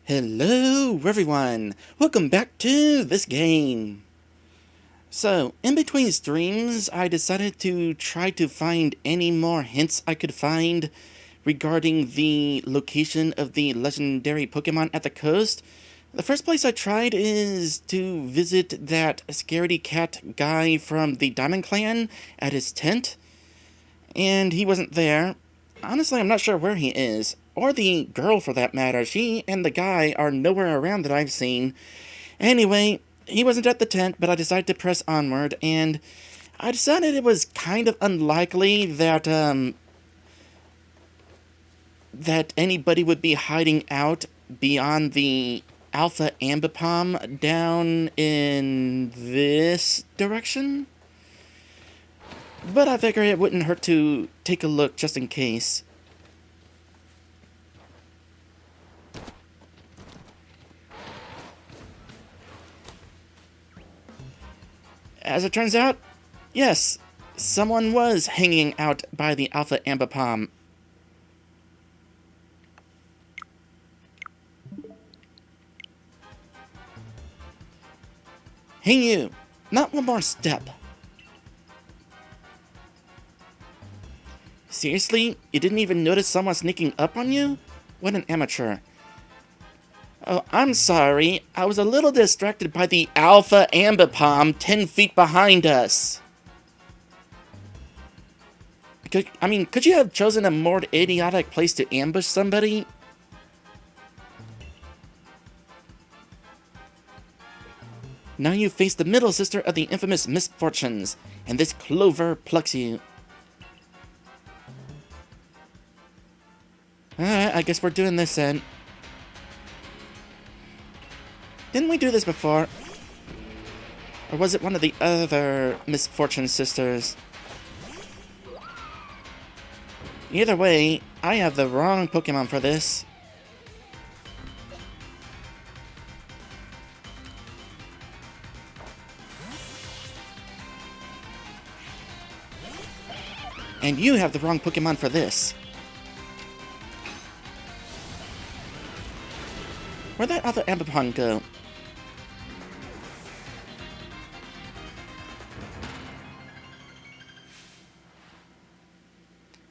Hello everyone! Welcome back to this game! So, in between streams, I decided to try to find any more hints I could find regarding the location of the legendary Pokemon at the coast. The first place I tried is to visit that scaredy cat guy from the Diamond Clan at his tent, and he wasn't there. Honestly, I'm not sure where he is. Or the girl, for that matter. She and the guy are nowhere around that I've seen. Anyway, he wasn't at the tent, but I decided to press onward, and I decided it was kind of unlikely that anybody would be hiding out beyond the Alpha Ambipom down in this direction. But I figure it wouldn't hurt to take a look just in case. As it turns out, yes, someone was hanging out by the Alpha Ambipom. Hey you, not one more step. Seriously? You didn't even notice someone sneaking up on you? What an amateur. Oh, I'm sorry. I was a little distracted by the Alpha Ambipom 10 feet behind us. Could you have chosen a more idiotic place to ambush somebody? Now you face the middle sister of the infamous misfortunes, and this clover plucks you. Alright, I guess we're doing this then. Didn't we do this before? Or was it one of the other misfortune sisters? Either way, I have the wrong Pokemon for this. And you have the wrong Pokemon for this. Where'd that other Ambipom go?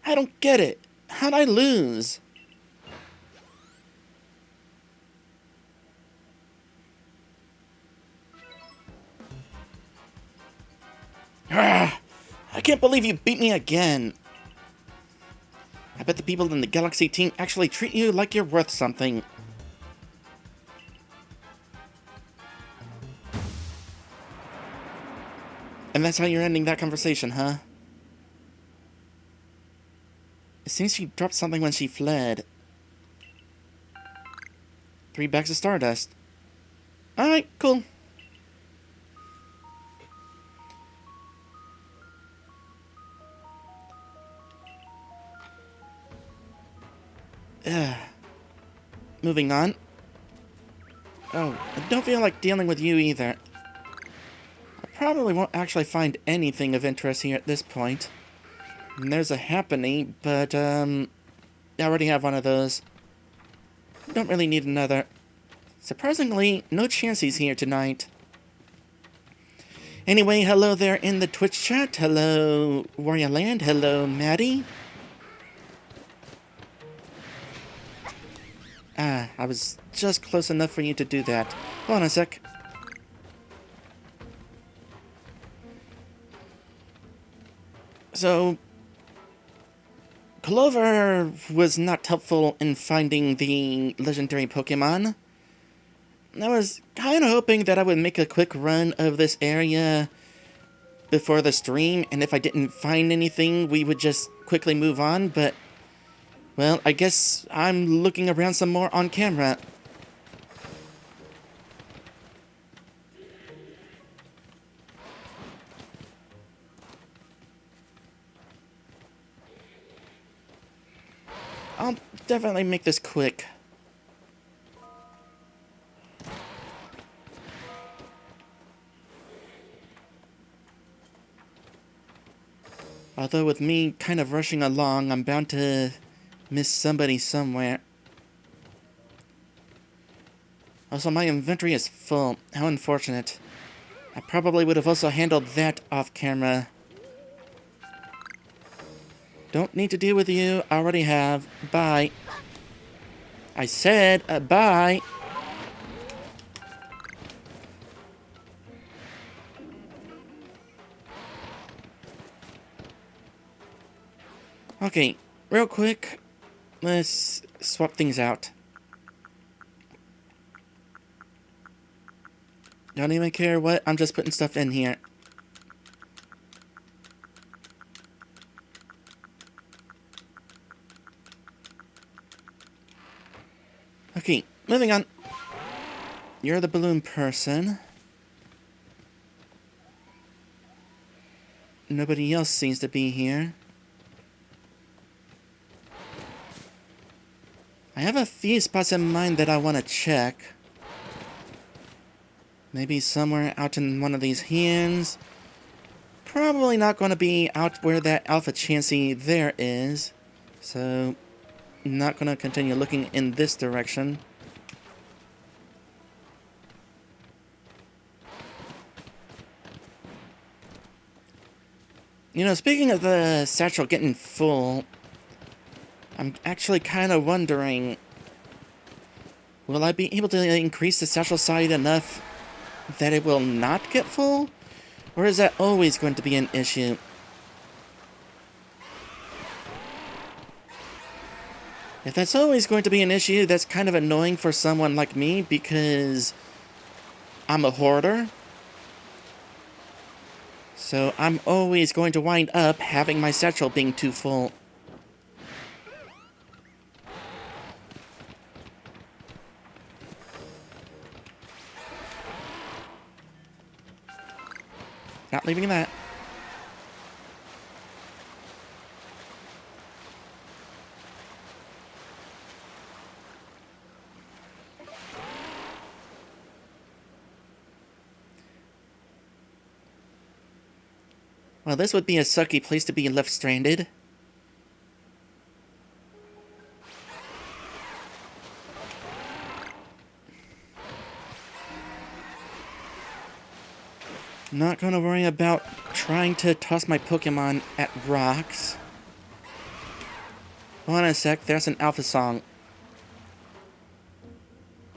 I don't get it. How'd I lose? Ah, I can't believe you beat me again. I bet the people in the Galaxy team actually treat you like you're worth something. And that's how you're ending that conversation, huh? It seems she dropped something when she fled. 3 bags of Stardust. Alright, cool. Moving on. Oh, I don't feel like dealing with you either. I probably won't actually find anything of interest here at this point. And there's a Happiny, but, I already have one of those. Don't really need another. Surprisingly, no Chanseys here tonight. Anyway, hello there in the Twitch chat. Hello, Warrior Land. Hello, Maddie. Ah, I was just close enough for you to do that. Hold on a sec. So, Clover was not helpful in finding the legendary Pokemon. I was kind of hoping that I would make a quick run of this area before the stream, and if I didn't find anything, we would just quickly move on, but, well, I guess I'm looking around some more on camera. I'll definitely make this quick. Although with me kind of rushing along, I'm bound to miss somebody somewhere. Also, my inventory is full. How unfortunate. I probably would have also handled that off camera. Don't need to deal with you. I already have. Bye. I said bye. Okay, real quick. Let's swap things out. Don't even care what. I'm just putting stuff in here. Okay, moving on. You're the balloon person. Nobody else seems to be here. I have a few spots in mind that I want to check. Maybe somewhere out in one of these hands. Probably not going to be out where that Alpha Chansey there is. So, not going to continue looking in this direction. You know, speaking of the satchel getting full, I'm actually kind of wondering, will I be able to increase the satchel size enough that it will not get full? Or is that always going to be an issue? If that's always going to be an issue, that's kind of annoying for someone like me because I'm a hoarder. So I'm always going to wind up having my satchel being too full. Not leaving that. Well, this would be a sucky place to be left stranded. Not gonna worry about trying to toss my Pokemon at rocks. Hold on a sec, there's an alpha song.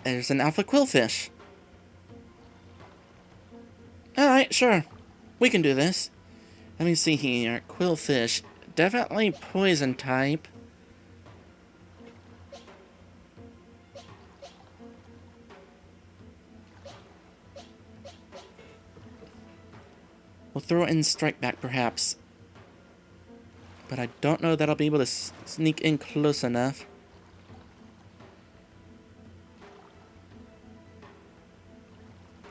There's an alpha quillfish. Alright, sure. We can do this. Let me see here. Quillfish. Definitely poison type. We'll throw in Strike Back, perhaps. But I don't know that I'll be able to sneak in close enough.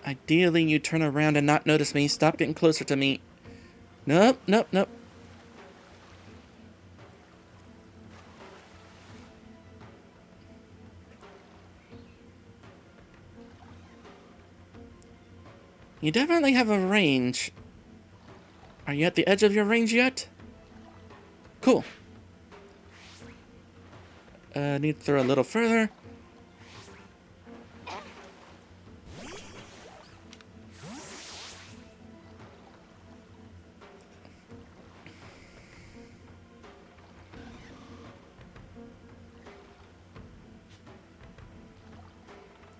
Ideally, you turn around and not notice me. Stop getting closer to me. Nope, nope, nope. You definitely have a range. Are you at the edge of your range yet? Cool. Need to throw a little further.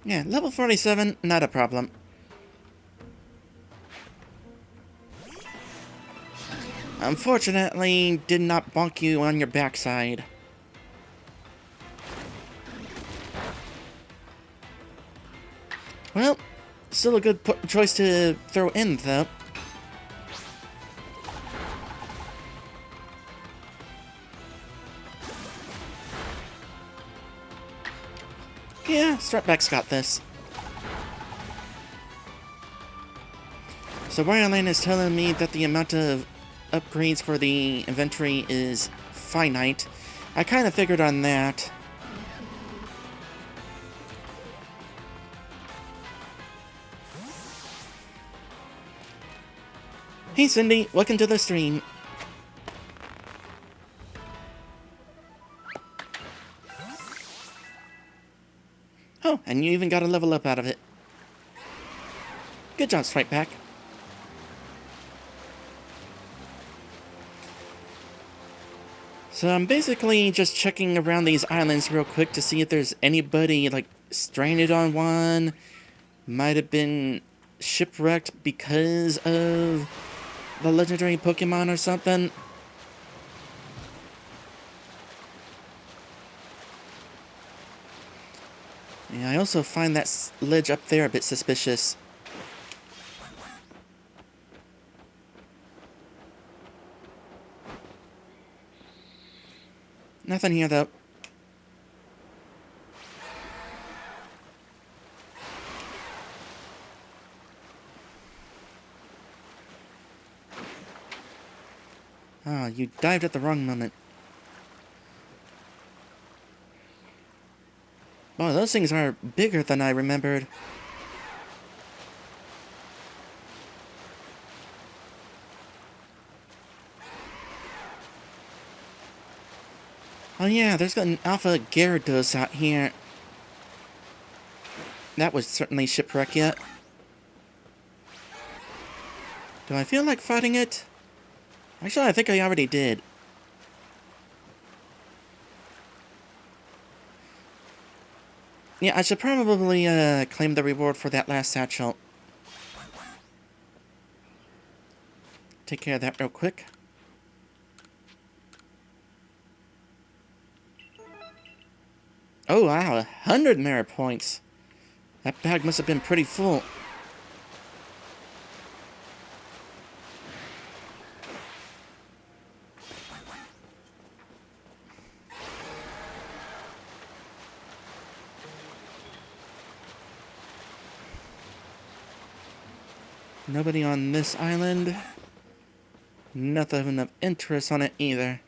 Yeah, level 47, not a problem. Unfortunately, did not bonk you on your backside. Well, still a good choice to throw in, though. Yeah, Strapback's got this. So Wireland is telling me that the amount of upgrades for the inventory is finite. I kind of figured on that. Hey Cindy, welcome to the stream. Oh, and you even got a level up out of it. Good job, Strike Back. So I'm basically just checking around these islands real quick to see if there's anybody, like, stranded on one. Might have been shipwrecked because of the legendary Pokemon or something. Yeah, I also find that ledge up there a bit suspicious. Nothing here, though. Oh, you dived at the wrong moment. Oh, those things are bigger than I remembered. Oh yeah, there's an Alpha Gyarados out here. That was certainly shipwreck yet. Do I feel like fighting it? Actually, I think I already did. Yeah, I should probably claim the reward for that last satchel. Take care of that real quick. Oh wow, 100 merit points. That bag must have been pretty full. Nobody on this island. Nothing of interest on it either.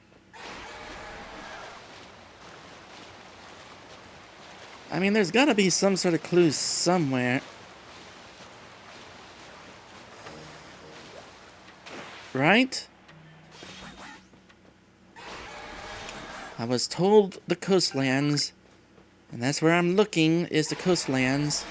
I mean, there's gotta be some sort of clue somewhere. Right? I was told the coastlands, and that's where I'm looking, is the coastlands.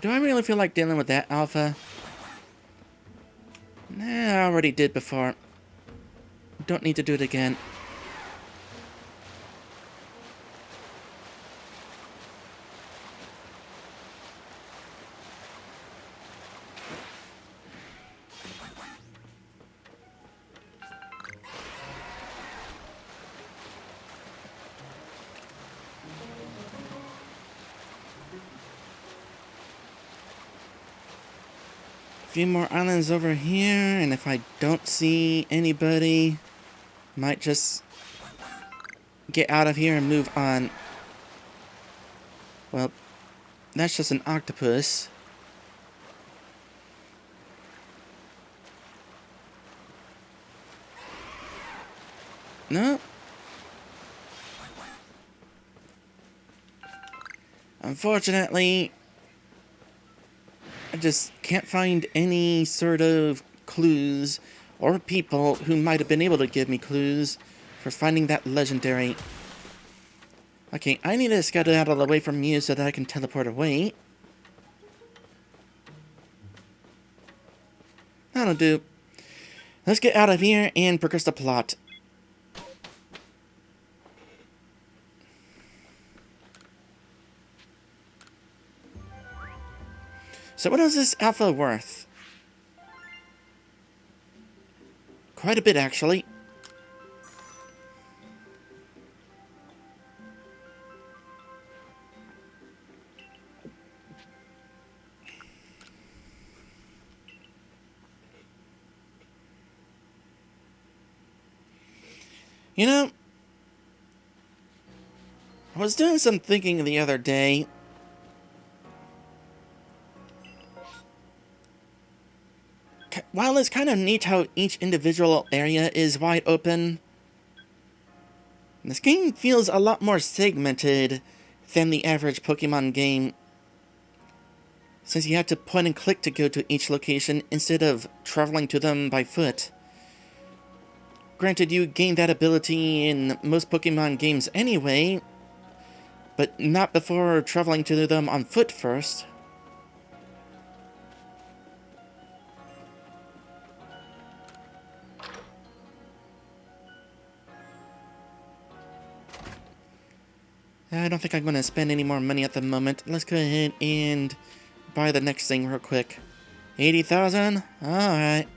Do I really feel like dealing with that alpha? Nah, I already did before. Don't need to do it again. A few more islands over here, and if I don't see anybody, might just get out of here and move on. Well, that's just an octopus. No. Unfortunately, I just can't find any sort of clues or people who might have been able to give me clues for finding that legendary. Okay, I need to scout out of the way from you so that I can teleport away. That'll do. Let's get out of here and progress the plot. So what is this alpha worth? Quite a bit, actually. You know, I was doing some thinking the other day. while it's kind of neat how each individual area is wide open, this game feels a lot more segmented than the average Pokemon game, since you have to point and click to go to each location instead of traveling to them by foot. Granted, you gain that ability in most Pokemon games anyway, but not before traveling to them on foot first. I don't think I'm going to spend any more money at the moment. Let's go ahead and buy the next thing real quick. 80,000? Alright.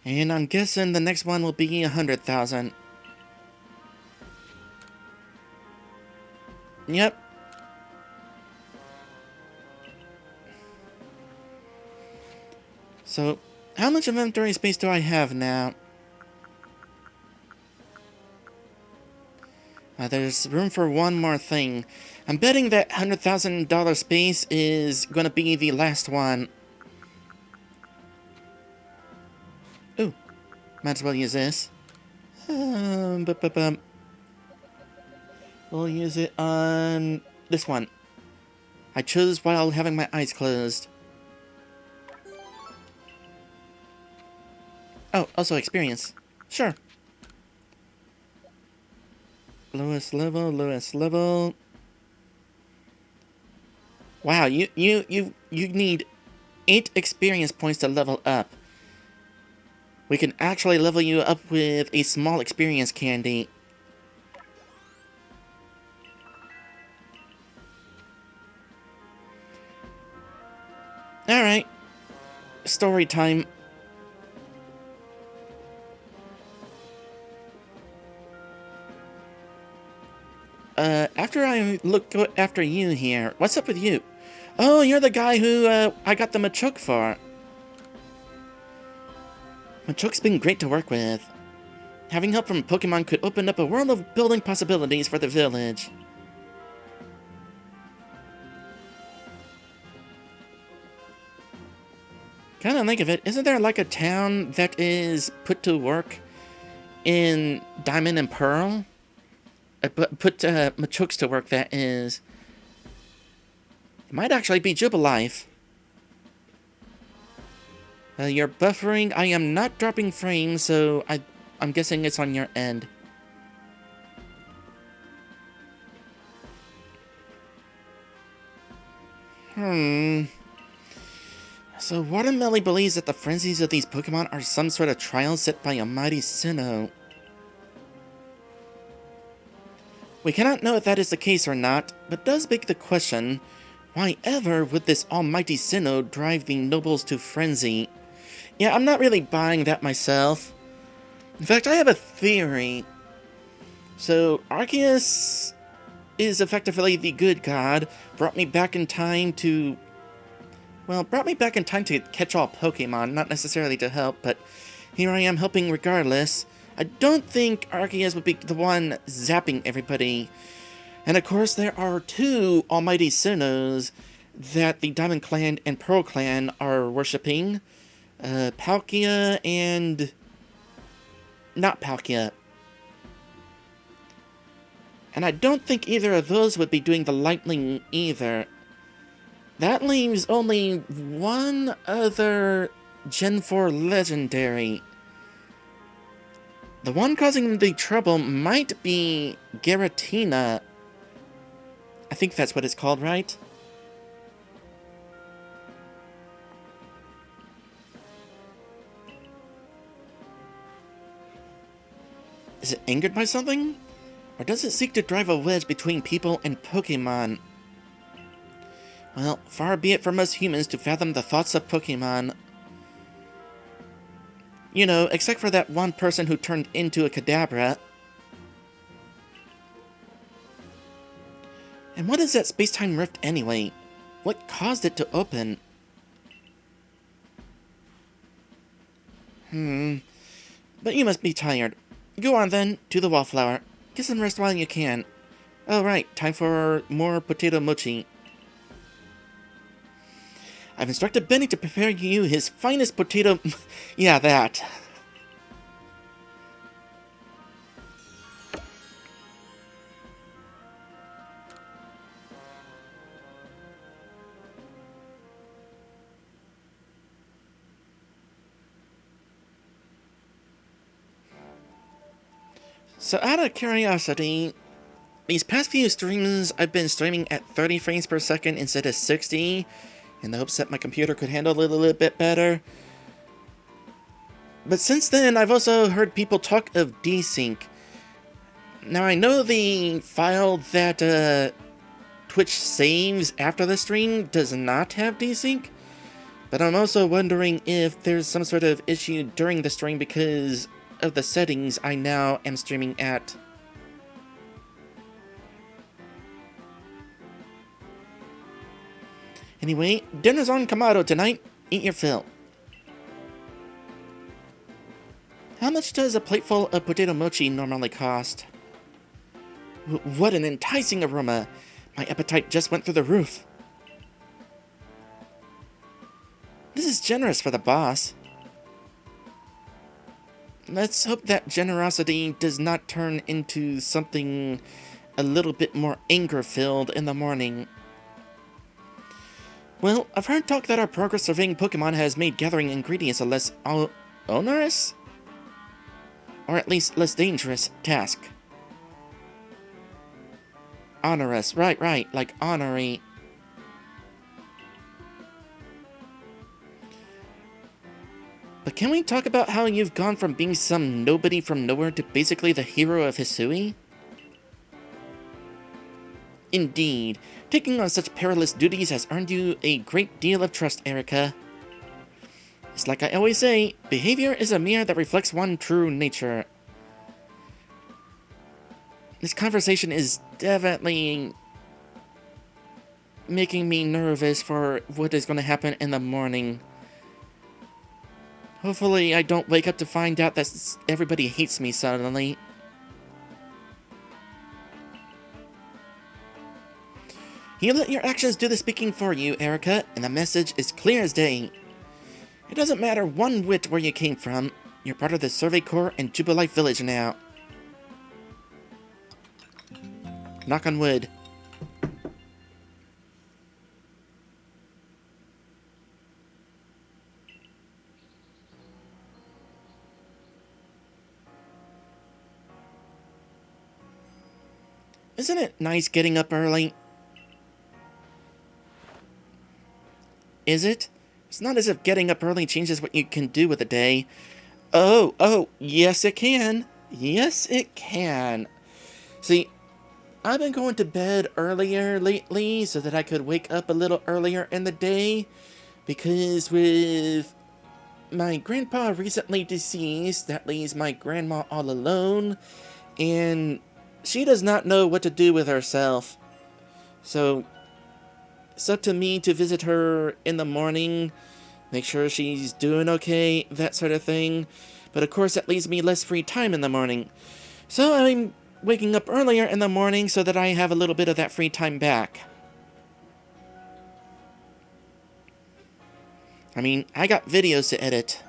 And I'm guessing the next one will be 100,000. Yep. So, how much inventory space do I have now? There's room for one more thing. I'm betting that $100,000 space is going to be the last one. Ooh, might as well use this. We'll use it on this one. I chose while having my eyes closed. Oh, also experience. Sure. Lowest level. Wow, you need 8 experience points to level up. We can actually level you up with a small experience candy. Alright. Story time. After I go after you here, what's up with you? Oh, you're the guy who, I got the Machoke for. Machoke's been great to work with. Having help from Pokemon could open up a world of building possibilities for the village. Kind of think of it, isn't there like a town that is put to work in Diamond and Pearl? Put Machoke's to work, that is. It might actually be Jubilife. You're buffering. I am not dropping frames, so I'm guessing it's on your end. So Watermelly believes that the frenzies of these Pokemon are some sort of trial set by a mighty Sinnoh. We cannot know if that is the case or not, but does beg the question, why ever would this almighty Sinnoh drive the nobles to frenzy? Yeah, I'm not really buying that myself. In fact, I have a theory. So, Arceus is effectively the good god, brought me back in time to catch all Pokemon, not necessarily to help, but here I am helping regardless. I don't think Arceus would be the one zapping everybody. And of course, there are 2 almighty Sinnohs that the Diamond Clan and Pearl Clan are worshipping. Palkia and... not Palkia. And I don't think either of those would be doing the lightning either. That leaves only one other Gen 4 legendary. The one causing the trouble might be Giratina. I think that's what it's called, right? Is it angered by something? Or does it seek to drive a wedge between people and Pokemon? Well, far be it from us humans to fathom the thoughts of Pokemon. You know, except for that one person who turned into a Kadabra. And what is that space-time rift anyway? What caused it to open? But you must be tired. Go on then, to the Wallflower. Get some rest while you can. Oh right, time for more potato mochi. I've instructed Benny to prepare you his finest potato... yeah, that. So out of curiosity, these past few streams, I've been streaming at 30 frames per second instead of 60, in the hopes that my computer could handle it a little bit better. But since then, I've also heard people talk of desync. Now, I know the file that Twitch saves after the stream does not have desync, but I'm also wondering if there's some sort of issue during the stream because of the settings I now am streaming at. Anyway, dinner's on Kamado tonight. Eat your fill. How much does a plateful of potato mochi normally cost? What an enticing aroma! My appetite just went through the roof. This is generous for the boss. Let's hope that generosity does not turn into something a little bit more anger-filled in the morning. Well, I've heard talk that our progress surveying Pokemon has made gathering ingredients a less onerous? Or at least less dangerous task. Onerous, right, like honorary. But can we talk about how you've gone from being some nobody from nowhere to basically the hero of Hisui? Indeed, taking on such perilous duties has earned you a great deal of trust, Erika. It's like I always say, behavior is a mirror that reflects one's true nature. This conversation is definitely making me nervous for what is going to happen in the morning. Hopefully I don't wake up to find out that everybody hates me suddenly. You let your actions do the speaking for you, Erika, and the message is clear as day. It doesn't matter one whit where you came from. You're part of the Survey Corps and Jubilife Village now. Knock on wood. Isn't it nice getting up early? Is it? It's not as if getting up early changes what you can do with a day. Oh, yes it can. Yes it can. See, I've been going to bed earlier lately so that I could wake up a little earlier in the day. Because with my grandpa recently deceased, that leaves my grandma all alone. And she does not know what to do with herself. So it's up to me to visit her in the morning, make sure she's doing okay, that sort of thing. But of course that leaves me less free time in the morning. So I'm waking up earlier in the morning so that I have a little bit of that free time back. I mean, I got videos to edit.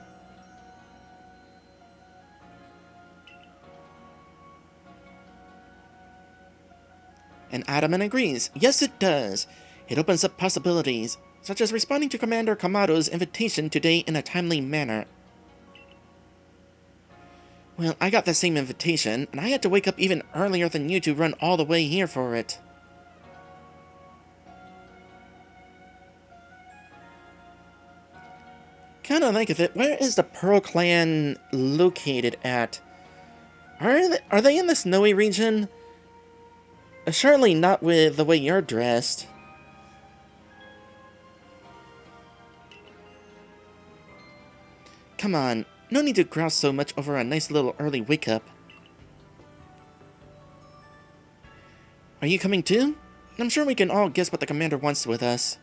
And Adamant agrees. Yes, it does. It opens up possibilities, such as responding to Commander Kamado's invitation today in a timely manner. Well, I got the same invitation, and I had to wake up even earlier than you to run all the way here for it. Kinda think of it, where is the Pearl Clan located at? Are they in the snowy region? Surely not with the way you're dressed. Come on, no need to grouse so much over a nice little early wake-up. Are you coming too? I'm sure we can all guess what the commander wants with us.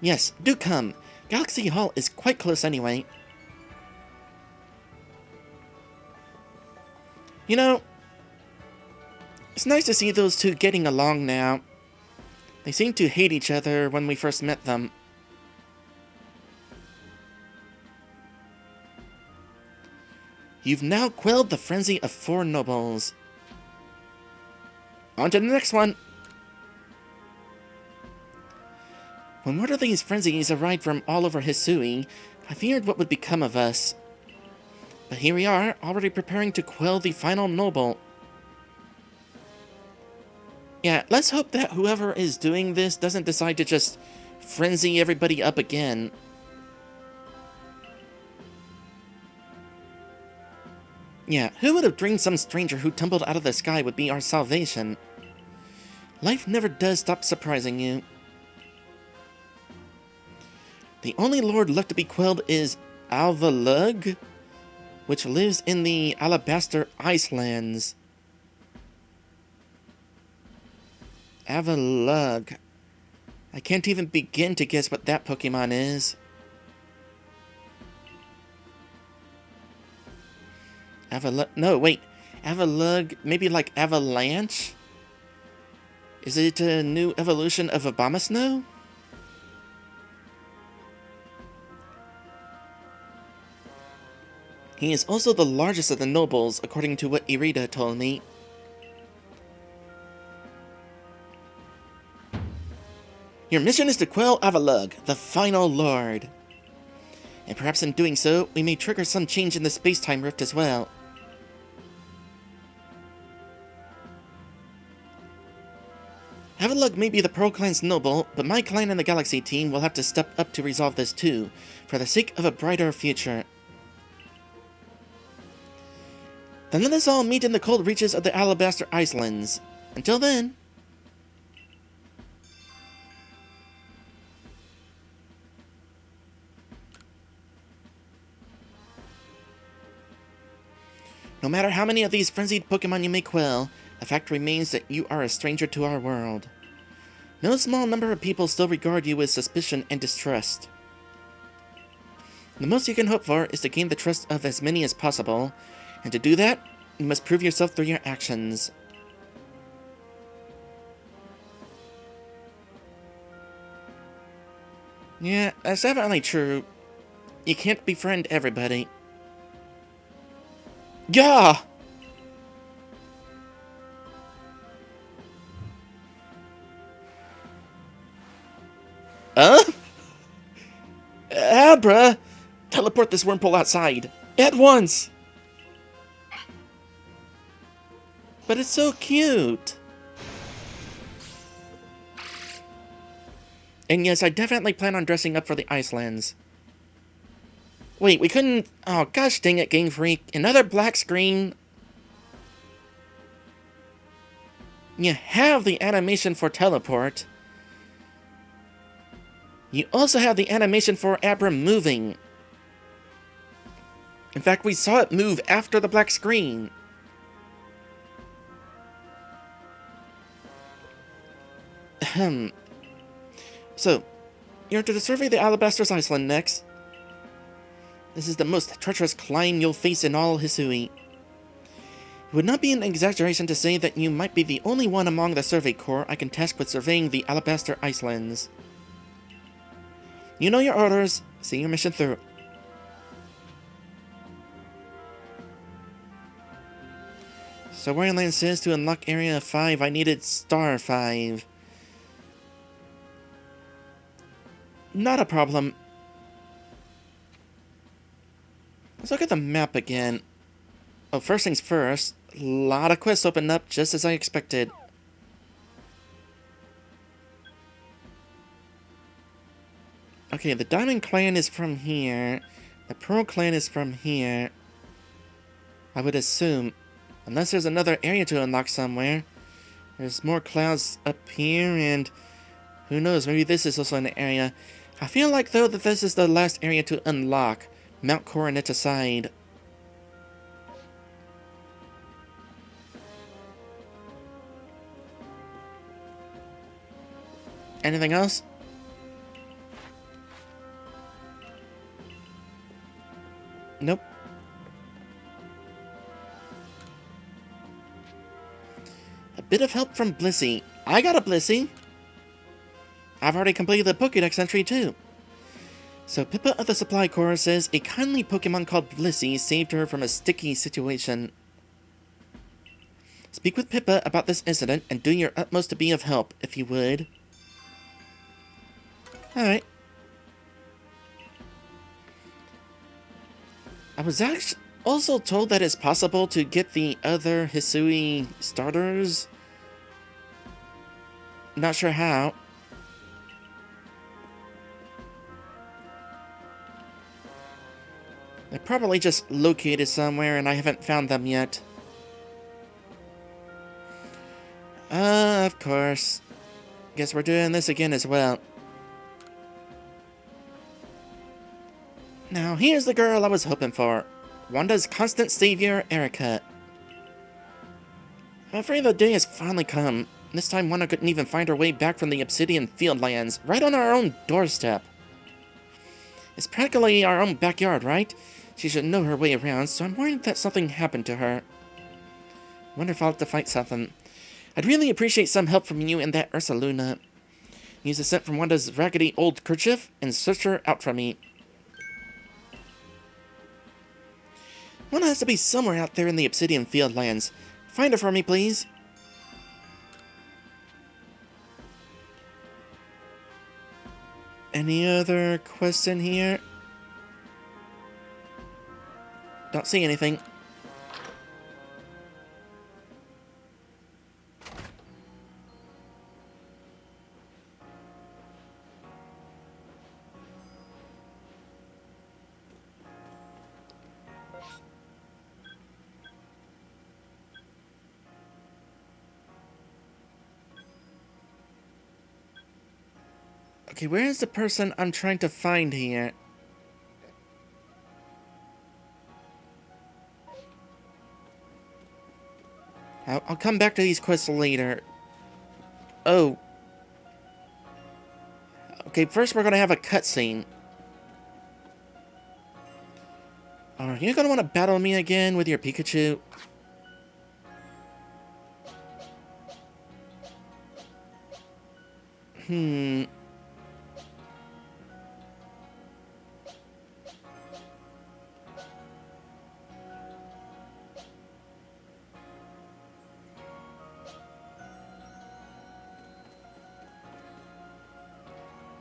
Yes, do come. Galaxy Hall is quite close anyway. You know, it's nice to see those two getting along now. They seemed to hate each other when we first met them. You've now quelled the frenzy of 4 nobles. On to the next one! When word of these frenzies arrived from all over Hisui, I feared what would become of us. But here we are, already preparing to quell the final noble. Yeah, let's hope that whoever is doing this doesn't decide to just frenzy everybody up again. Yeah, who would have dreamed some stranger who tumbled out of the sky would be our salvation? Life never does stop surprising you. The only lord left to be quelled is Alvalug, which lives in the Alabaster Icelands. Avalug. I can't even begin to guess what that Pokemon is. No, wait. Avalug, maybe like Avalanche? Is it a new evolution of Abomasnow? He is also the largest of the nobles, according to what Erika told me. Your mission is to quell Avalug, the final lord. And perhaps in doing so, we may trigger some change in the space-time rift as well. Avalug may be the Pearl Clan's noble, but my clan and the Galaxy team will have to step up to resolve this too, for the sake of a brighter future. Then let us all meet in the cold reaches of the Alabaster Islands. Until then... No matter how many of these frenzied Pokemon you may quell, the fact remains that you are a stranger to our world. No small number of people still regard you with suspicion and distrust. The most you can hope for is to gain the trust of as many as possible, and to do that, you must prove yourself through your actions. Yeah, that's definitely true. You can't befriend everybody. Yeah! Abra! Teleport this wormhole outside. At once! But it's so cute! And yes, I definitely plan on dressing up for the Icelands. Wait, we couldn't... Oh, gosh dang it, Game Freak. Another black screen. You have the animation for teleport. You also have the animation for Abra moving. In fact, we saw it move after the black screen. So, you're to survey the Alabaster's Island next. This is the most treacherous climb you'll face in all Hisui. It would not be an exaggeration to say that you might be the only one among the survey corps I can task with surveying the Alabaster Islands. You know your orders. See your mission through. So Wareland says to unlock Area 5, I needed Star 5. Not a problem. Let's look at the map again. Oh, first things first. A lot of quests opened up just as I expected. Okay, the Diamond Clan is from here. The Pearl Clan is from here. I would assume. Unless there's another area to unlock somewhere. There's more clouds up here, and who knows, maybe this is also an area. I feel like, though, that this is the last area to unlock, Mount Coronet aside. Anything else? Nope. A bit of help from Blissey. I got a Blissey. I've already completed the Pokédex entry too. So Pippa of the Supply Corps says a kindly Pokemon called Blissey saved her from a sticky situation. Speak with Pippa about this incident and do your utmost to be of help, if you would. Alright. I was actually also told that it's possible to get the other Hisui starters. Not sure how. They're probably just located somewhere and I haven't found them yet. Of course. Guess we're doing this again as well. Now, here's the girl I was hoping for. Wanda's constant savior, Erika. I'm afraid the day has finally come. This time Wanda couldn't even find her way back from the Obsidian Fieldlands, right on our own doorstep. It's practically our own backyard, right? She should know her way around, so I'm worried that something happened to her. Wonder if I'll have to fight something. I'd really appreciate some help from you and that Ursaluna. Use a scent from Wanda's raggedy old kerchief and search her out for me. Wanda has to be somewhere out there in the Obsidian Fieldlands. Find her for me, please. Any other quests in here? Don't see anything. Okay, where is the person I'm trying to find here? I'll come back to these quests later. Oh. Okay, first we're gonna have a cutscene. Are you gonna want to battle me again with your Pikachu?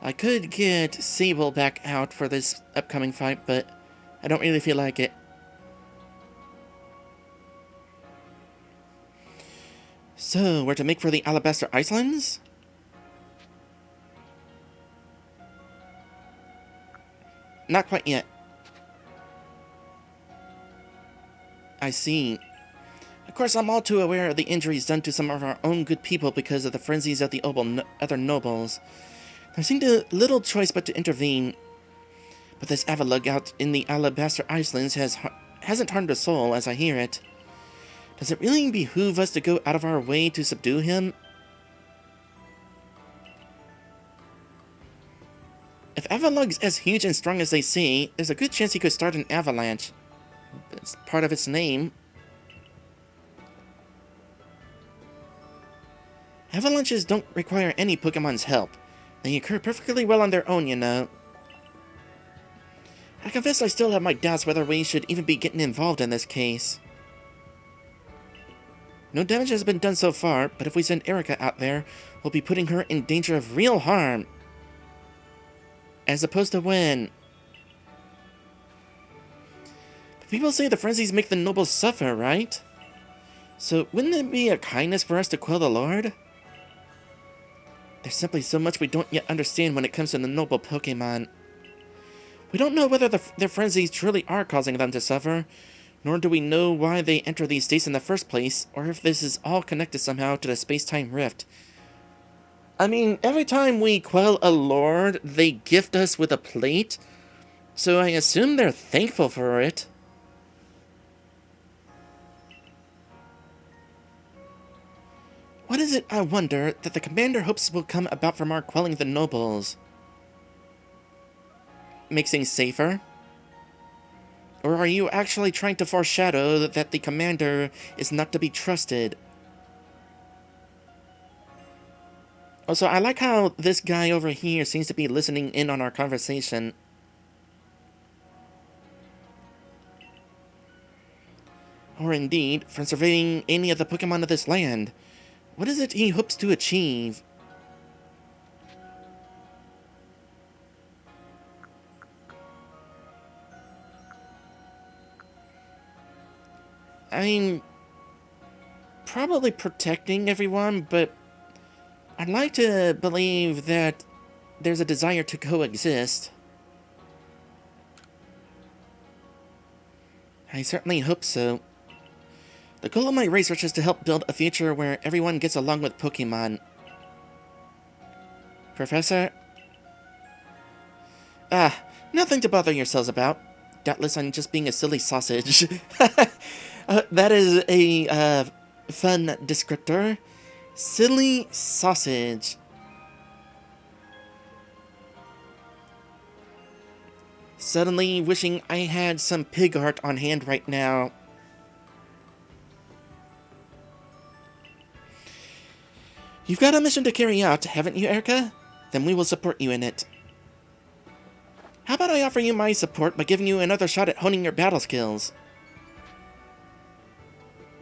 I could get Sable back out for this upcoming fight, but I don't really feel like it. So, we're to make for the Alabaster Islands? Not quite yet. I see. Of course, I'm all too aware of the injuries done to some of our own good people because of the frenzies of the other nobles. There seemed little choice but to intervene. But this Avalugg out in the Alabaster Islands hasn't harmed a soul, as I hear it. Does it really behoove us to go out of our way to subdue him? If Avalugg's as huge and strong as they say, there's a good chance he could start an avalanche. It's part of its name. Avalanches don't require any Pokemon's help. They occur perfectly well on their own, you know. I confess I still have my doubts whether we should even be getting involved in this case. No damage has been done so far, but if we send Erika out there, we'll be putting her in danger of real harm. As opposed to when? But people say the frenzies make the nobles suffer, right? So wouldn't it be a kindness for us to quell the Lord? There's simply so much we don't yet understand when it comes to the noble Pokemon. We don't know whether their frenzies truly are causing them to suffer, nor do we know why they enter these states in the first place, or if this is all connected somehow to the space-time rift. I mean, every time we quell a lord, they gift us with a plate, so I assume they're thankful for it. What is it, I wonder, that the commander hopes will come about from our quelling the nobles? Makes things safer? Or are you actually trying to foreshadow that the commander is not to be trusted? Also, I like how this guy over here seems to be listening in on our conversation. Or indeed, from surveying any of the Pokemon of this land. What is it he hopes to achieve? I'm probably protecting everyone, but I'd like to believe that there's a desire to coexist. I certainly hope so. The goal of my research is to help build a future where everyone gets along with Pokemon. Professor? Ah, nothing to bother yourselves about. Doubtless I'm just being a silly sausage. That is a fun descriptor. Silly sausage. Suddenly wishing I had some pig art on hand right now. You've got a mission to carry out, haven't you, Erika? Then we will support you in it. How about I offer you my support by giving you another shot at honing your battle skills?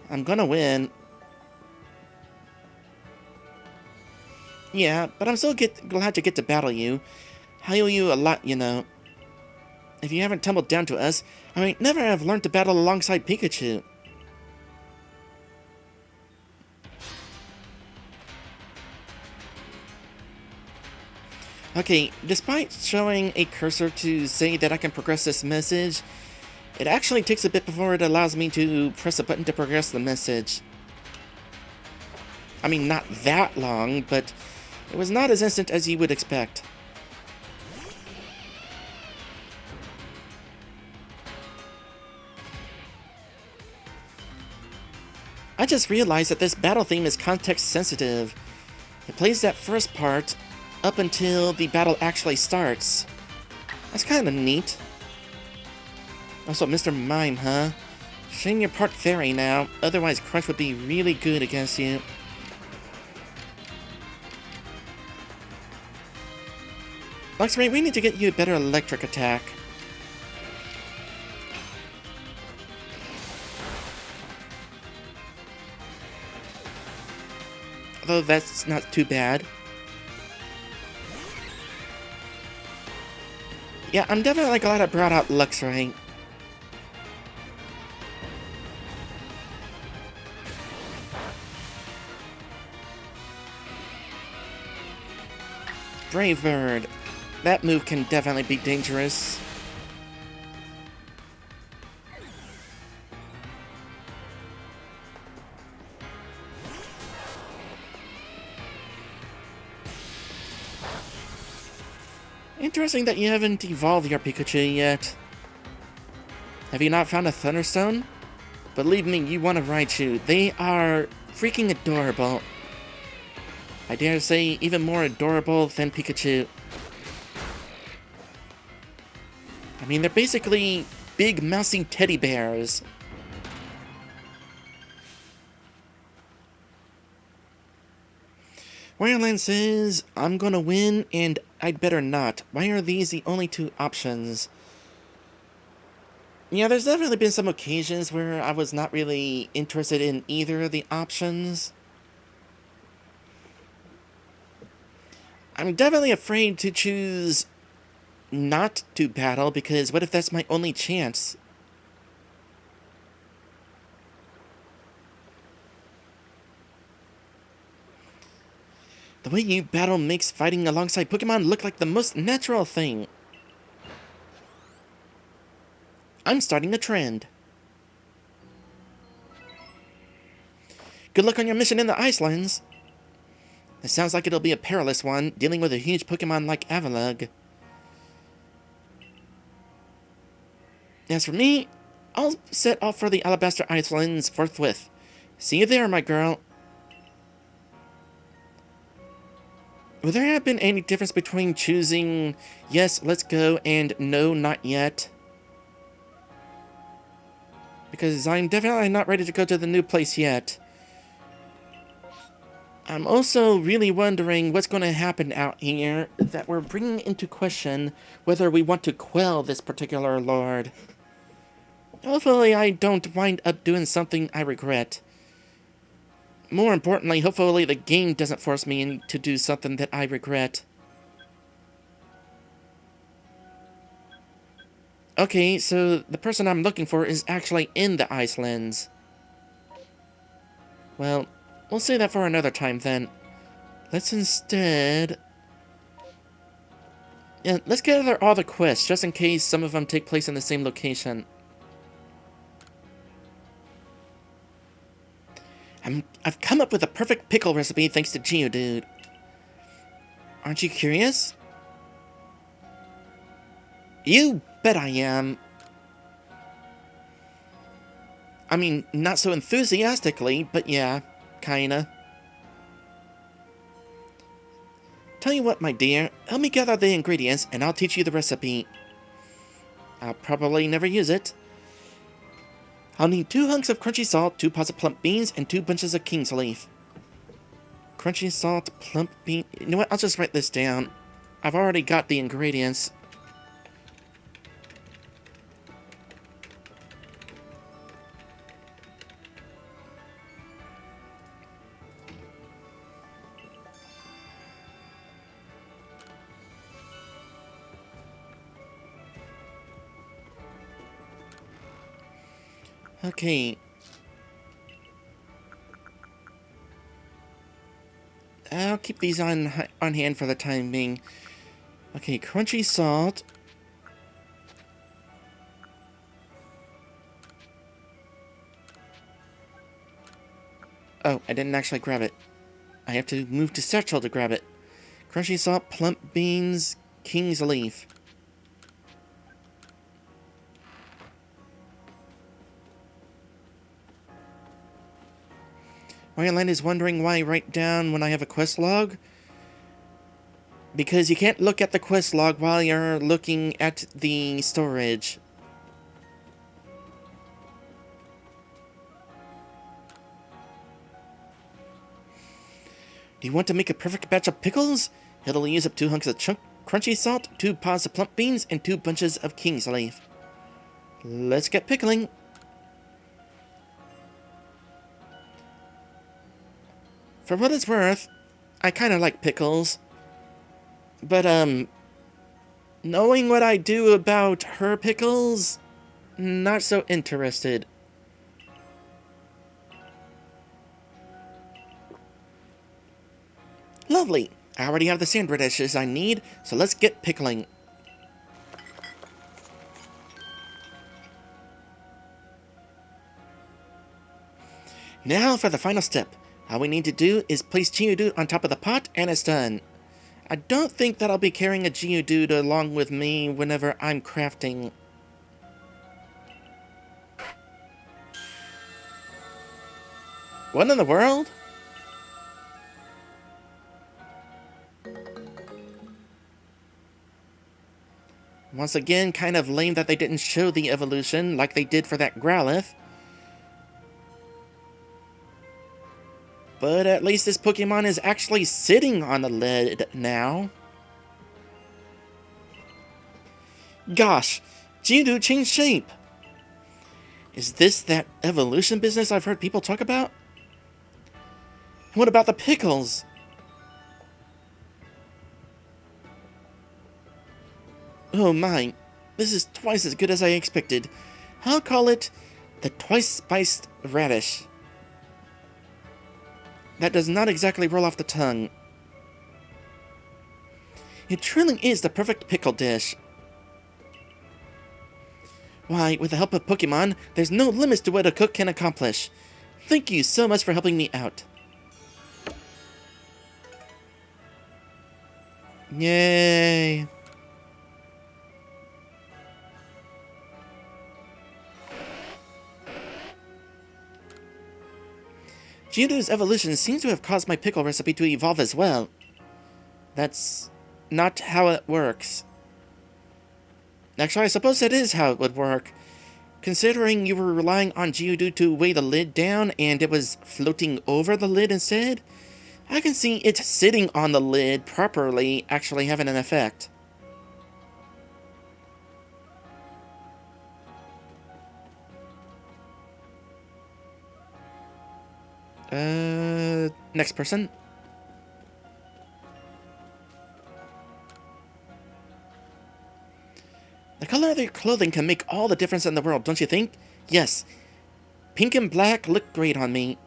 I'm gonna win. Yeah, but I'm still glad to get to battle you. I owe you a lot, you know. If you haven't tumbled down to us, I might never have learned to battle alongside Pikachu. Okay, despite showing a cursor to say that I can progress this message, it actually takes a bit before it allows me to press a button to progress the message. I mean, not that long, but it was not as instant as you would expect. I just realized that this battle theme is context sensitive. It plays that first part up until the battle actually starts. That's kind of neat. Also, Mr. Mime, huh? Shame you're part fairy now, otherwise Crunch would be really good against you. Luxray, we need to get you a better electric attack. Although that's not too bad. Yeah, I'm definitely glad I brought out Luxray. Brave Bird. That move can definitely be dangerous. Interesting that you haven't evolved your Pikachu yet. Have you not found a Thunderstone? Believe me, you want to Raichu. They are freaking adorable. I dare say even more adorable than Pikachu. I mean, they're basically big mousy teddy bears. Wireland says, I'm gonna win and I'd better not. Why are these the only two options? Yeah, there's definitely been some occasions where I was not really interested in either of the options. I'm definitely afraid to choose not to battle, because what if that's my only chance? The way you battle makes fighting alongside Pokemon look like the most natural thing. I'm starting a trend. Good luck on your mission in the Icelands. It sounds like it'll be a perilous one, dealing with a huge Pokemon like Avalugg. As for me, I'll set off for the Alabaster Islands forthwith. See you there, my girl. Would there have been any difference between choosing yes, let's go, and no, not yet? Because I'm definitely not ready to go to the new place yet. I'm also really wondering what's going to happen out here that we're bringing into question whether we want to quell this particular lord. Hopefully I don't wind up doing something I regret. More importantly, hopefully the game doesn't force me to do something that I regret. Okay, so the person I'm looking for is actually in the Icelands. Well, we'll say that for another time then. Let's instead... Yeah, let's gather all the quests, just in case some of them take place in the same location. I've come up with a perfect pickle recipe thanks to Geodude. Aren't you curious? You bet I am. I mean, not so enthusiastically, but yeah, kinda. Tell you what, my dear, help me gather the ingredients and I'll teach you the recipe. I'll probably never use it. I'll need 2 hunks of crunchy salt, 2 pots of plump beans, and 2 bunches of king's leaf. Crunchy salt, plump bean... You know what, I'll just write this down. I've already got the ingredients. Okay. I'll keep these on hand for the time being. Okay, crunchy salt. Oh, I didn't actually grab it. I have to move to Satchel to grab it. Crunchy salt, plump beans, king's leaf. Wayland is wondering why I write down when I have a quest log. Because you can't look at the quest log while you're looking at the storage. Do you want to make a perfect batch of pickles? It'll use up 2 hunks of crunchy salt, 2 pods of plump beans, and 2 bunches of king's leaf. Let's get pickling. For what it's worth, I kinda like pickles. But, knowing what I do about her pickles, not so interested. Lovely. I already have the sand radishes I need, so let's get pickling. Now for the final step. All we need to do is place Geodude on top of the pot, and it's done. I don't think that I'll be carrying a Geodude along with me whenever I'm crafting. What in the world? Once again, kind of lame that they didn't show the evolution like they did for that Growlithe. But at least this Pokemon is actually sitting on the lid now. Gosh, Geodude changed shape. Is this that evolution business I've heard people talk about? What about the pickles? Oh my, this is twice as good as I expected. I'll call it the twice-spiced radish. That does not exactly roll off the tongue. It truly is the perfect pickle dish. Why, with the help of Pokemon, there's no limits to what a cook can accomplish. Thank you so much for helping me out. Yay! Geodude's evolution seems to have caused my pickle recipe to evolve as well. That's not how it works. Actually, I suppose that is how it would work. Considering you were relying on Geodude to weigh the lid down and it was floating over the lid instead, I can see it sitting on the lid properly actually having an effect. Next person. The color of your clothing can make all the difference in the world, don't you think? Yes. Pink and black look great on me.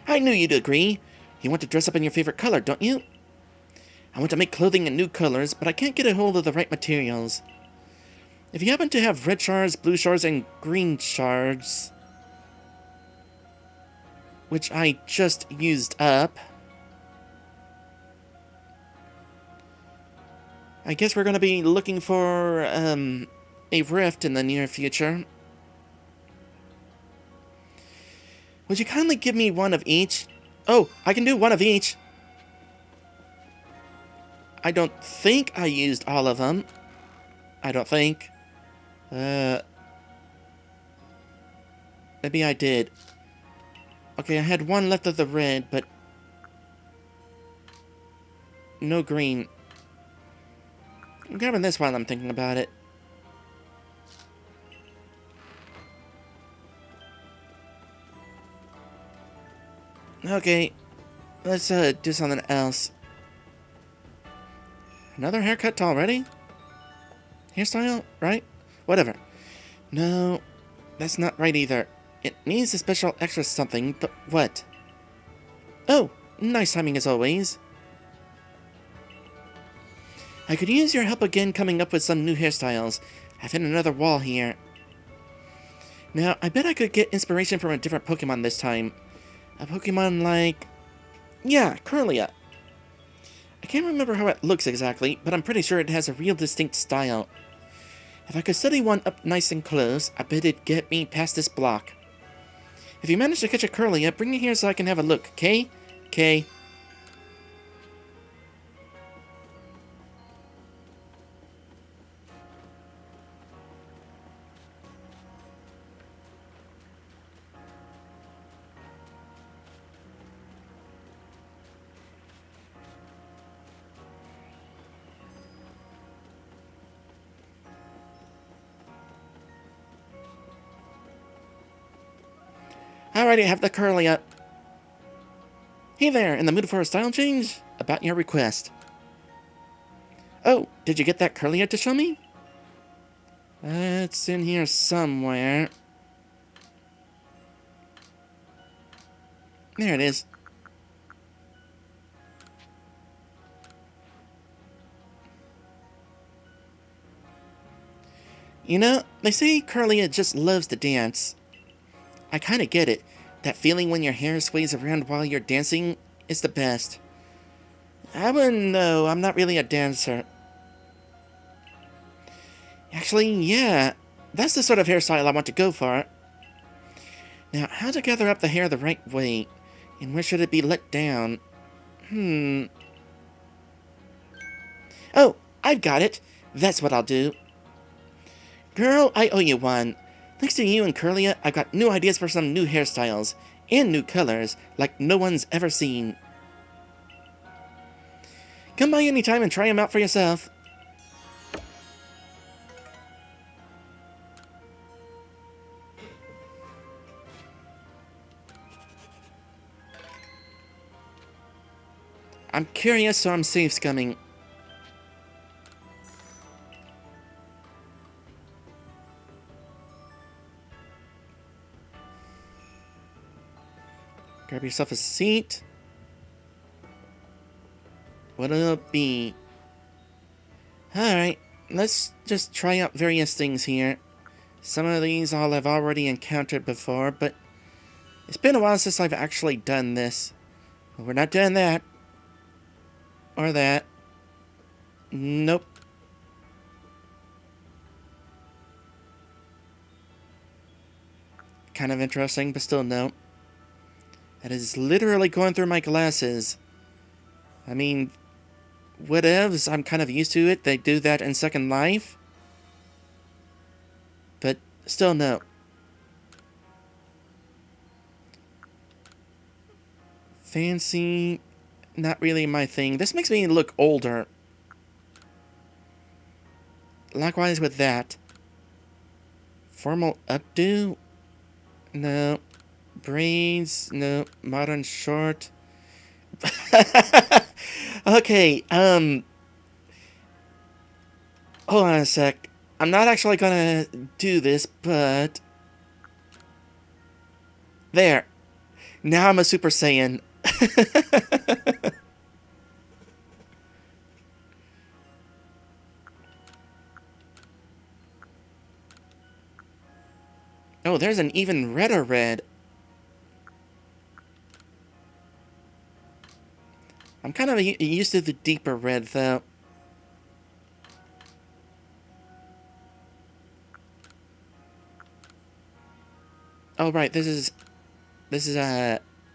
I knew you'd agree. You want to dress up in your favorite color, don't you? I want to make clothing in new colors, but I can't get a hold of the right materials. If you happen to have red shards, blue shards, and green shards, which I just used up, I guess we're going to be looking for a rift in the near future. Would you kindly give me one of each? Oh, I can do one of each. I don't think I used all of them. I don't think. Maybe I did. Okay, I had one left of the red, but no green. I'm grabbing this while I'm thinking about it. Okay, let's do something else. Another haircut already? Hairstyle, right? Whatever. No, that's not right either. It needs a special extra something, but what? Oh, nice timing as always. I could use your help again coming up with some new hairstyles. I've hit another wall here. Now, I bet I could get inspiration from a different Pokemon this time. A Pokemon like... yeah, Curlia. I can't remember how it looks exactly, but I'm pretty sure it has a real distinct style. If I could study one up nice and close, I bet it'd get me past this block. If you manage to catch a Curlia, bring it here so I can have a look, okay? Okay. Alrighty, I have the Curlia. Hey there, in the mood for a style change? About your request. Oh, did you get that Curlia to show me? It's in here somewhere. There it is. You know, they say Curlia just loves to dance. I kinda get it. That feeling when your hair sways around while you're dancing is the best. I wouldn't know, I'm not really a dancer. Actually, yeah, that's the sort of hairstyle I want to go for. Now, how to gather up the hair the right way? And where should it be let down? Oh, I've got it. That's what I'll do. Girl, I owe you one. Thanks to you and Curlia, I've got new ideas for some new hairstyles. And new colors, like no one's ever seen. Come by anytime and try them out for yourself. I'm curious, so I'm safe scumming. Grab yourself a seat. What'll it be? Alright, let's just try out various things here. Some of these I'll have already encountered before, but it's been a while since I've actually done this. But we're not doing that. Or that. Nope. Kind of interesting, but still no. That is literally going through my glasses. I mean, whatevs, I'm kind of used to it. They do that in Second Life. But still no. Fancy, not really my thing. This makes me look older. Likewise with that. Formal updo? No. Braids? No. Modern short? Okay, hold on a sec. I'm not actually gonna do this, but... There. Now I'm a Super Saiyan. Oh, there's an even redder red. I'm kind of used to the deeper red, though. Oh, right, this is,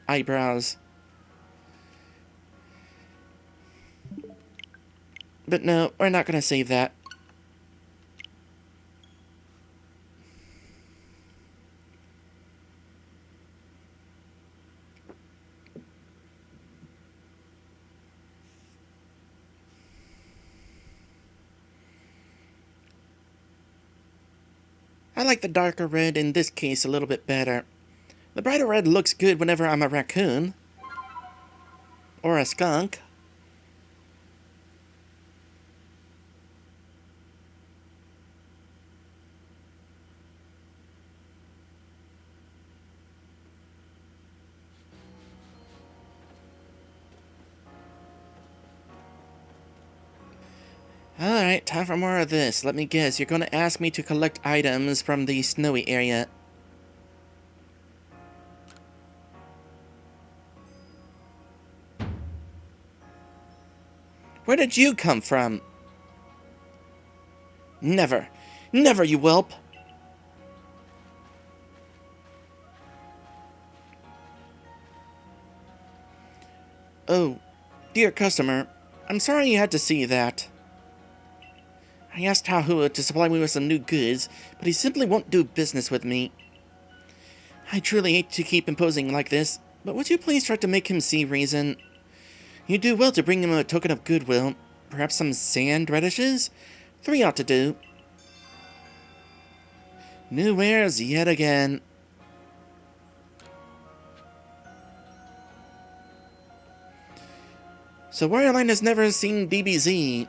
eyebrows. But no, we're not gonna save that. I like the darker red in this case a little bit better. The brighter red looks good whenever I'm a raccoon. Or a skunk. Alright, time for more of this. Let me guess, you're gonna ask me to collect items from the snowy area. Where did you come from? Never. Never, you whelp! Oh, dear customer, I'm sorry you had to see that. I asked Hahua to supply me with some new goods, but he simply won't do business with me. I truly hate to keep imposing like this, but would you please try to make him see reason? You do well to bring him a token of goodwill. Perhaps some sand radishes? 3 ought to do. New wares yet again. So Wario has never seen DBZ.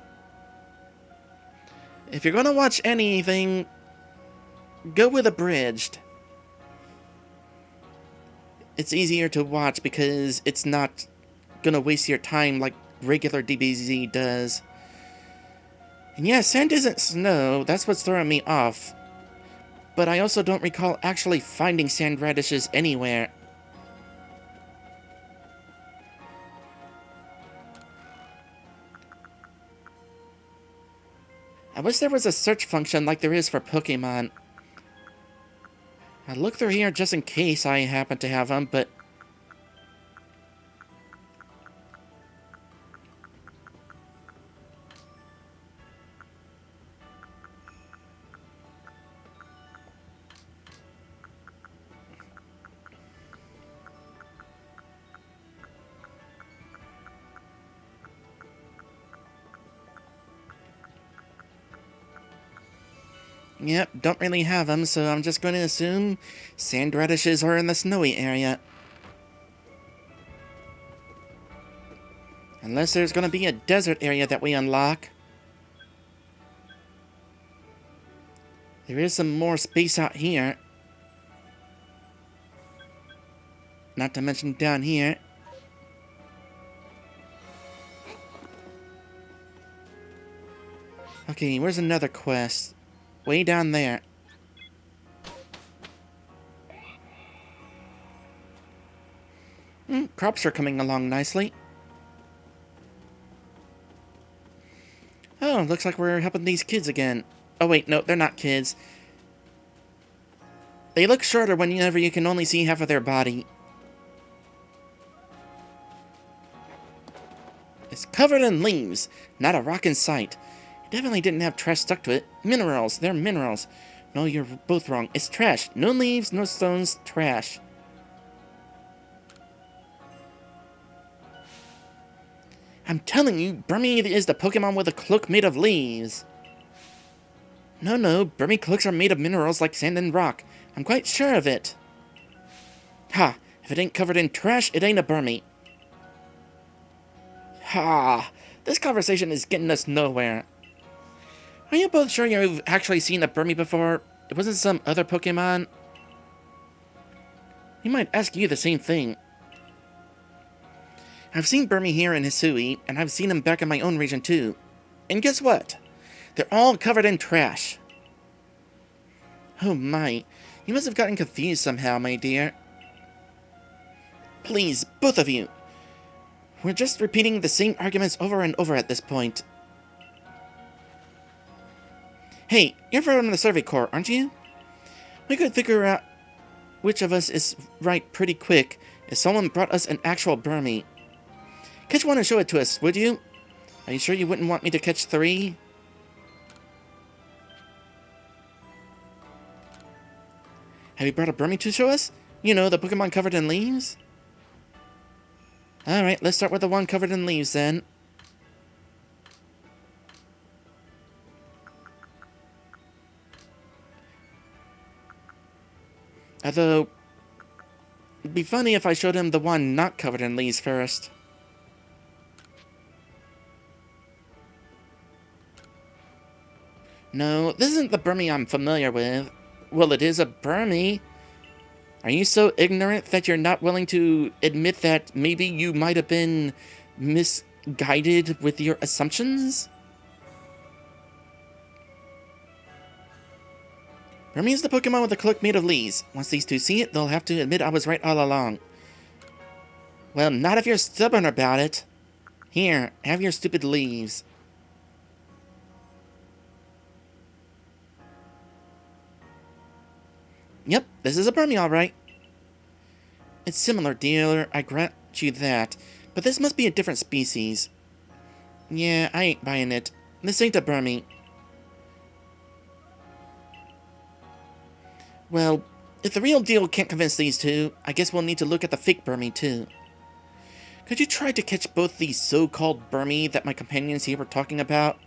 If you're gonna watch anything, go with abridged. It's easier to watch because it's not gonna waste your time like regular DBZ does. And yeah, sand isn't snow, that's what's throwing me off. But I also don't recall actually finding sand radishes anywhere. I wish there was a search function like there is for Pokemon. I look through here just in case I happen to have them, but... Yep, don't really have them, so I'm just going to assume sand radishes are in the snowy area. Unless there's going to be a desert area that we unlock. There is some more space out here. Not to mention down here. Okay, where's another quest? Way down there. Crops are coming along nicely. Oh, looks like we're helping these kids again. Oh wait, no, they're not kids. They look shorter whenever you can only see half of their body. It's covered in leaves, not a rock in sight. It definitely didn't have trash stuck to it. Minerals, they're minerals. No, you're both wrong. It's trash. No leaves, no stones, trash. I'm telling you, Burmy is the Pokemon with a cloak made of leaves. No, Burmy cloaks are made of minerals like sand and rock. I'm quite sure of it. Ha! If it ain't covered in trash, it ain't a Burmy. Ha! This conversation is getting us nowhere. Are you both sure you've actually seen a Burmy before? It wasn't some other Pokemon? He might ask you the same thing. I've seen Burmy here in Hisui, and I've seen him back in my own region too. And guess what? They're all covered in trash. Oh my, you must have gotten confused somehow, my dear. Please, both of you. We're just repeating the same arguments over and over at this point. Hey, you're from the Survey Corps, aren't you? We could figure out which of us is right pretty quick if someone brought us an actual Burmy. Catch one and show it to us, would you? Are you sure you wouldn't want me to catch 3? Have you brought a Burmy to show us? You know, the Pokemon covered in leaves? Alright, let's start with the one covered in leaves then. Although, it'd be funny if I showed him the one not covered in leaves first. No, this isn't the Burmy I'm familiar with. Well, it is a Burmy. Are you so ignorant that you're not willing to admit that maybe you might have been misguided with your assumptions? Burmy is the Pokemon with a cloak made of leaves. Once these two see it, they'll have to admit I was right all along. Well, not if you're stubborn about it. Here, have your stupid leaves. Yep, this is a Burmy, alright. It's similar, dealer, I grant you that. But this must be a different species. Yeah, I ain't buying it. This ain't a Burmy. Well, if the real deal can't convince these two, I guess we'll need to look at the fake Burmy too. Could you try to catch both these so-called Burmy that my companions here were talking about?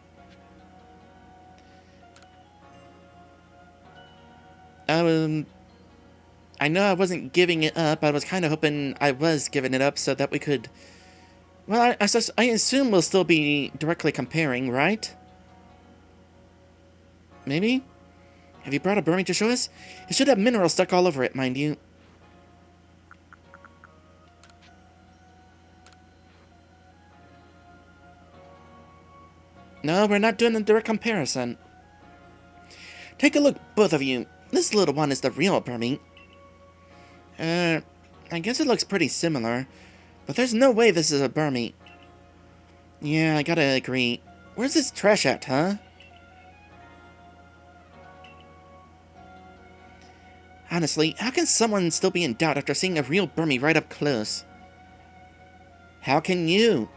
I know I wasn't giving it up. I was kind of hoping I was giving it up so that we could... Well, I assume we'll still be directly comparing, right? Maybe? Have you brought a Burmy to show us? It should have minerals stuck all over it, mind you. No, we're not doing a direct comparison. Take a look, both of you. This little one is the real Burmy. I guess it looks pretty similar. But there's no way this is a Burmy. Yeah, I gotta agree. Where's this trash at, huh? Honestly, how can someone still be in doubt after seeing a real Burmy right up close? How can you?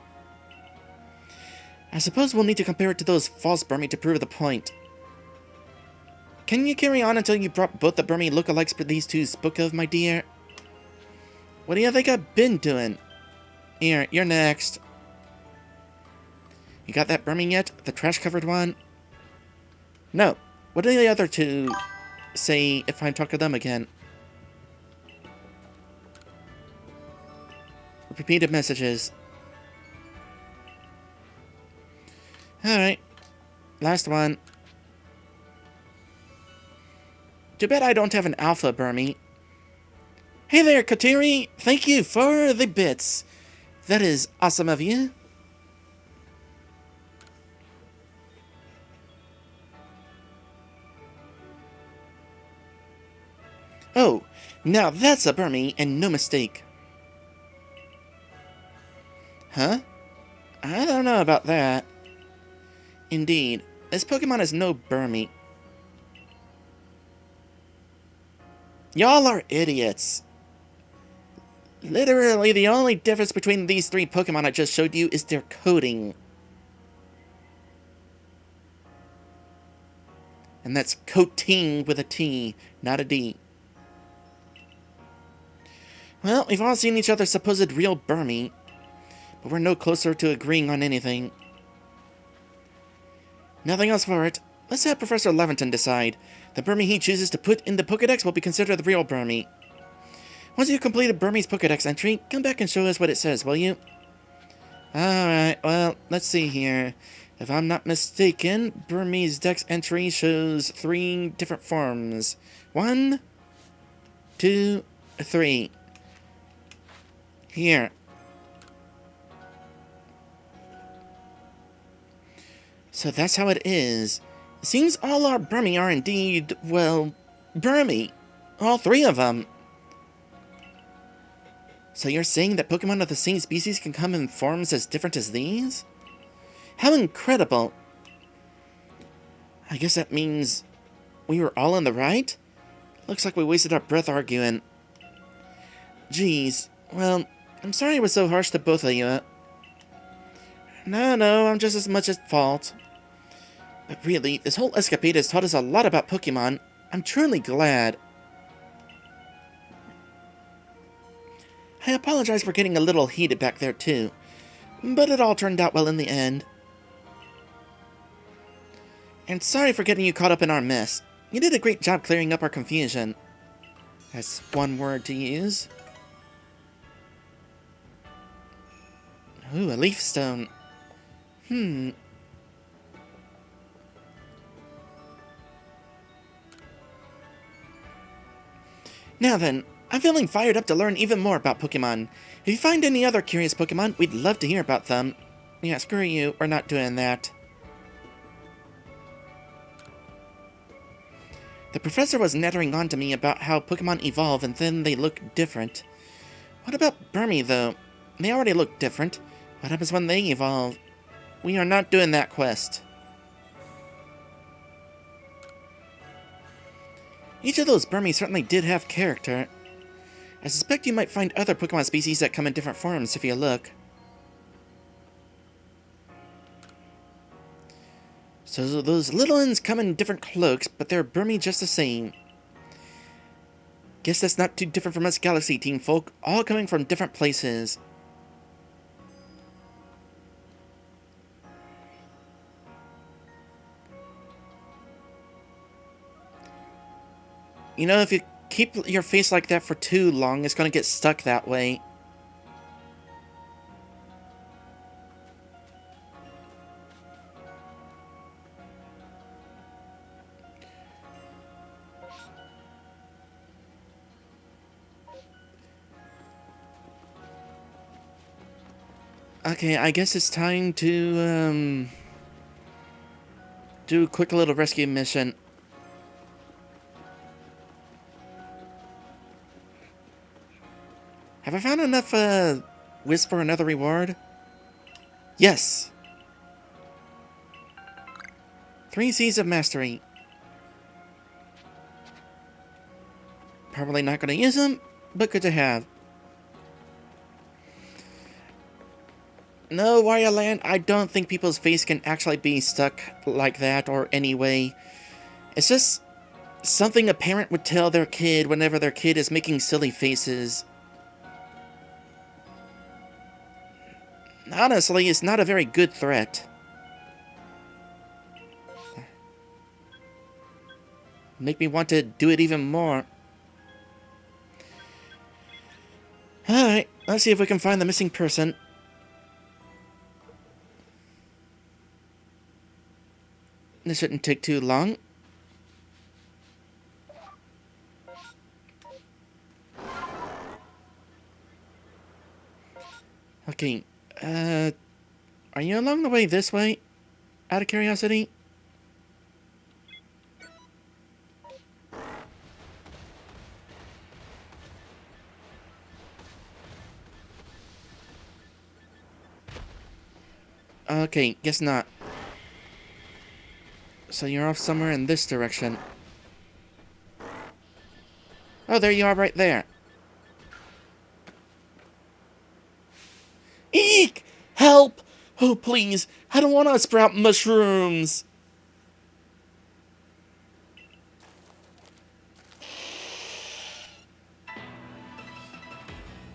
I suppose we'll need to compare it to those false Burmy to prove the point. Can you carry on until you brought both the Burmy lookalikes these two spoke of, my dear? What do you think I've been doing? Here, you're next. You got that Burmy yet? The trash-covered one? No. What do the other two say if I talk to them again? Repeated messages. Alright. Last one. Too bad I don't have an alpha Burmy. Hey there, Kateri! Thank you for the bits. That is awesome of you. Oh, now that's a Burmy and no mistake. Huh? I don't know about that. Indeed, this Pokemon is no Burmy. Y'all are idiots. Literally, the only difference between these three Pokemon I just showed you is their coding. And that's coating with a T, not a D. Well, we've all seen each other's supposed real Burmy. but we're no closer to agreeing on anything. Nothing else for it. Let's have Professor Levinton decide. The Burmy he chooses to put in the Pokédex will be considered the real Burmy. Once you've completed Burmy's Pokédex entry, come back and show us what it says, will you? Alright, well, let's see here. If I'm not mistaken, Burmy's Dex entry shows 3 different forms. 1, 2, 3. Here. So that's how it is. It seems all our Burmy are indeed, well, Burmy. All 3 of them. So you're saying that Pokemon of the same species can come in forms as different as these? How incredible! I guess that means we were all in the right? Looks like we wasted our breath arguing. Geez, well, I'm sorry I was so harsh to both of you. No, I'm just as much at fault. But really, this whole escapade has taught us a lot about Pokemon. I'm truly glad. I apologize for getting a little heated back there too, but it all turned out well in the end. And sorry for getting you caught up in our mess. You did a great job clearing up our confusion. That's one word to use. Ooh, a leaf stone. Now then, I'm feeling fired up to learn even more about Pokemon. If you find any other curious Pokemon, we'd love to hear about them. Yeah, screw you, we're not doing that. The professor was nattering on to me about how Pokemon evolve and then they look different. What about Burmy, though? They already look different. What happens when they evolve? We are not doing that quest. Each of those Burmy certainly did have character. I suspect you might find other Pokemon species that come in different forms if you look. So those little ones come in different cloaks, but they're Burmy just the same. Guess that's not too different from us Galaxy Team folk, all coming from different places. You know, if you keep your face like that for too long, it's going to get stuck that way. Okay, I guess it's time to, do a quick little rescue mission. Have I found enough, wisp for another reward? Yes! 3 Seeds of Mastery. Probably not going to use them, but good to have. No, Wario Land, I don't think people's face can actually be stuck like that or anyway. It's just something a parent would tell their kid whenever their kid is making silly faces. Honestly, it's not a very good threat. Make me want to do it even more. Alright, let's see if we can find the missing person. This shouldn't take too long. Okay, are you along the way this way? Out of curiosity? Okay, guess not. So you're off somewhere in this direction. Oh, there you are right there. Eek! Help! Oh, please. I don't want to sprout mushrooms.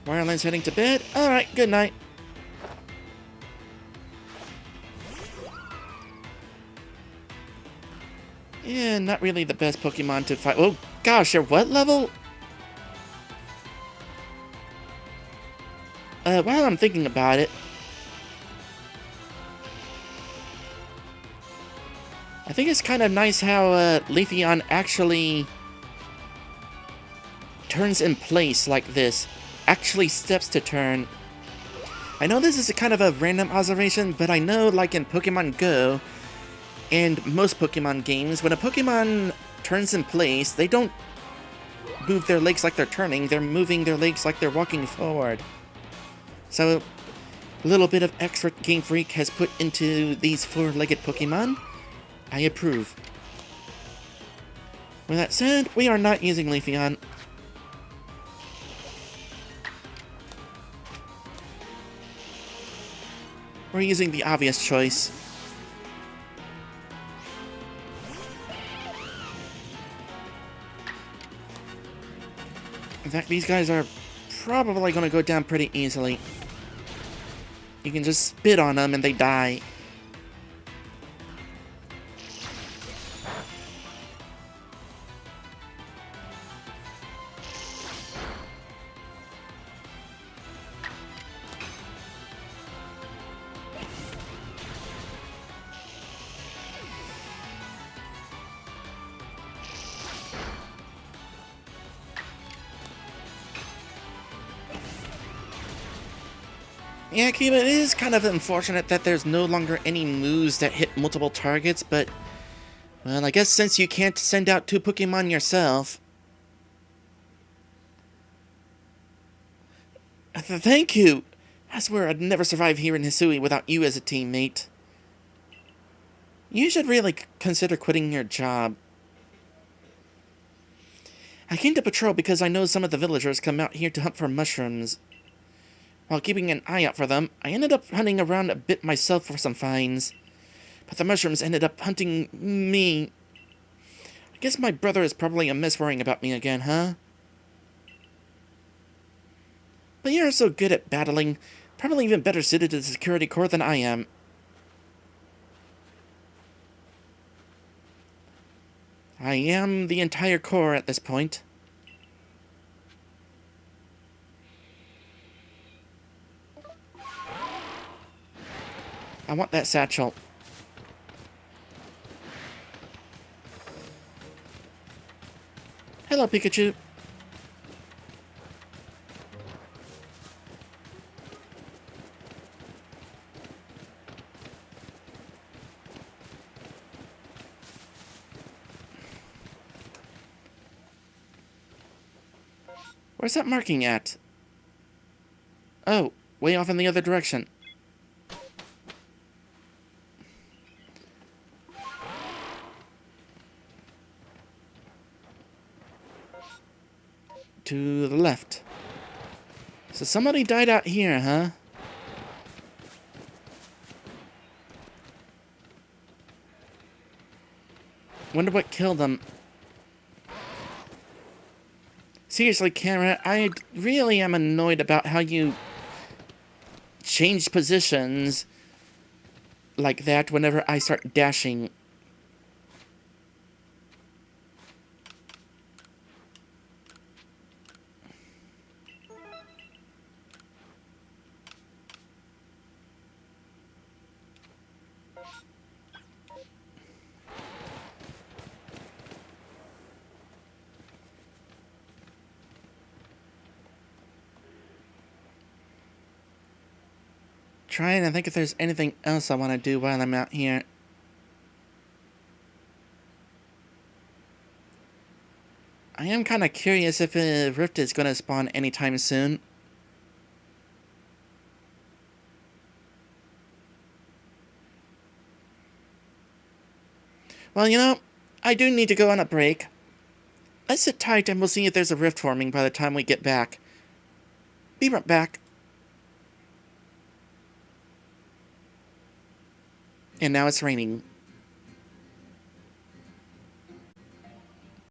Wireland's heading to bed? Alright, good night. Yeah, not really the best Pokemon to fight. Oh gosh, you're what level? While I'm thinking about it, I think it's kind of nice how Leafeon actually turns in place like this. Actually steps to turn. I know this is a kind of a random observation, but I know like in Pokemon Go and most Pokemon games, when a Pokemon turns in place, they don't move their legs like they're turning, they're moving their legs like they're walking forward. So, a little bit of extra Game Freak has put into these four-legged Pokemon. I approve. With that said, we are not using Leafeon. We're using the obvious choice. In fact, these guys are probably going to go down pretty easily. You can just spit on them and they die. Yeah, Kiba, it is kind of unfortunate that there's no longer any moves that hit multiple targets, but... well, I guess since you can't send out two Pokemon yourself... Thank you! I swear I'd never survive here in Hisui without you as a teammate. You should really consider quitting your job. I came to patrol because I know some of the villagers come out here to hunt for mushrooms. While keeping an eye out for them, I ended up hunting around a bit myself for some finds. But the mushrooms ended up hunting me. I guess my brother is probably a mess worrying about me again, huh? But you're so good at battling, probably even better suited to the security corps than I am. I am the entire corps at this point. I want that satchel. Hello, Pikachu. Where's that marking at? Oh, way off in the other direction. To the left. So somebody died out here, huh? Wonder what killed them. Seriously, Kara, I really am annoyed about how you change positions like that whenever I start dashing. Trying to think if there's anything else I want to do while I'm out here. I am kind of curious if a rift is going to spawn anytime soon. Well, you know, I do need to go on a break. Let's sit tight and we'll see if there's a rift forming by the time we get back. Be right back. And now it's raining.